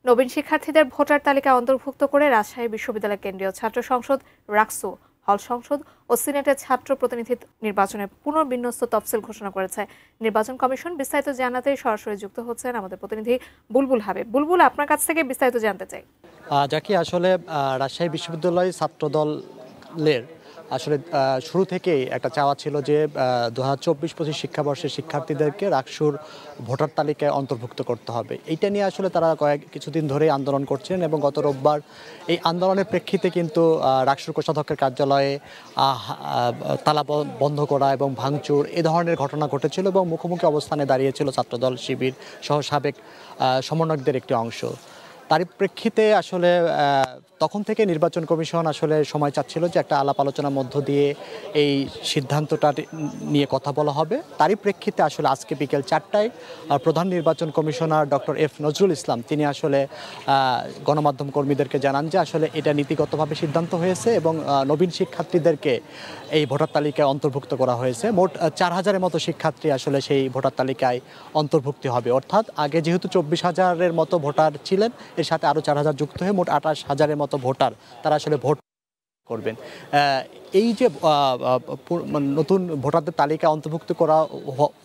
নবীন শিক্ষার্থীদের ভোটার তালিকায় অন্তর্ভুক্ত করে রাজশাহী বিশ্ববিদ্যালয় কেন্দ্রীয় ছাত্র সংসদ, রাকসু, হল সংসদ ও সিনেটের ছাত্র প্রতিনিধি নির্বাচনের পুনর্বিন্যস্ত তফসিল ঘোষণা করেছে নির্বাচন কমিশন। বিস্তারিত জানাতে সরাসরি যুক্ত হচ্ছেন আমাদের প্রতিনিধি বুলবুল হাবিব। বুলবুল, আপনার কাছ থেকে বিস্তারিত জানতে চাই। যাকে আসলে রাজশাহী বিশ্ববিদ্যালয় ছাত্রদলের আসলে শুরু থেকেই একটা চাওয়া ছিল যে 2024-25 শিক্ষাবর্ষের শিক্ষার্থীদেরকে রাকসুর ভোটার তালিকায় অন্তর্ভুক্ত করতে হবে। এইটা নিয়ে আসলে তারা কিছুদিন ধরেই আন্দোলন করছেন এবং গত রোববার এই আন্দোলনের প্রেক্ষিতে কিন্তু রাকসুর কোষাধ্যক্ষের কার্যালয়ে তালা বন্ধ করা এবং ভাঙচুর এ ধরনের ঘটনা ঘটেছিল এবং মুখোমুখি অবস্থানে দাঁড়িয়েছিল ছাত্রদল, শিবির সহ সাবেক সমন্বয়কদের একটি অংশ। তারই প্রেক্ষিতে আসলে তখন থেকে নির্বাচন কমিশন আসলে সময় চাচ্ছিল যে একটা আলাপ আলোচনার মধ্য দিয়ে এই সিদ্ধান্তটা নিয়ে কথা বলা হবে। তারই প্রেক্ষিতে আসলে আজকে বিকেল 4টায় প্রধান নির্বাচন commissioner doctor F Nazrul Islam তিনি আসলে গণমাধ্যম কর্মীদেরকে জানান যে আসলে এটা নীতিগতভাবে সিদ্ধান্ত হয়েছে এবং নবীন শিক্ষার্থীদেরকে এই ভোটার তালিকায় অন্তর্ভুক্ত করা হয়েছে। মোট 4000-এর মতো শিক্ষার্থী আসলে সেই ভোটার তালিকায় অন্তর্ভুক্তি হবে। অর্থাৎ আগে যেহেতু 24,000-এর মতো ভোটার ছিলেন, এর সাথে আরও 4000 যুক্ত হয়ে মোট 28,000-এর মতো ভোটার তারা আসলে ভোট করবেন। এই যে নতুন ভোটারদের তালিকায় অন্তর্ভুক্ত করা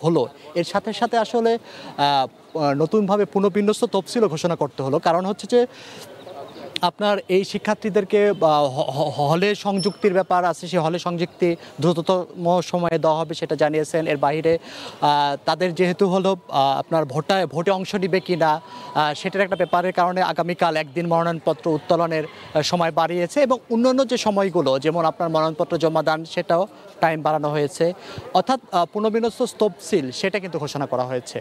হলো, এর সাথে সাথে আসলে নতুনভাবে পুনর্বিন্যস্ত তফসিলও ঘোষণা করতে হলো। কারণ হচ্ছে যে আপনার এই শিক্ষার্থীদেরকে হলে সংযুক্তির ব্যাপার আছে, সেই হলে সংযুক্তি দ্রুততম সময়ে দেওয়া হবে সেটা জানিয়েছেন। এর বাইরে তাদের যেহেতু হলো আপনার ভোটে অংশ নিবে কি না সেটার একটা ব্যাপারের কারণে আগামীকাল একদিন মনোনয়নপত্র উত্তোলনের সময় বাড়িয়েছে এবং অন্যান্য যে সময়গুলো যেমন আপনার মনোনয়নপত্র জমা দান সেটাও টাইম বাড়ানো হয়েছে। অর্থাৎ পুনর্বিন্যস্ত তফসিল সেটা কিন্তু ঘোষণা করা হয়েছে।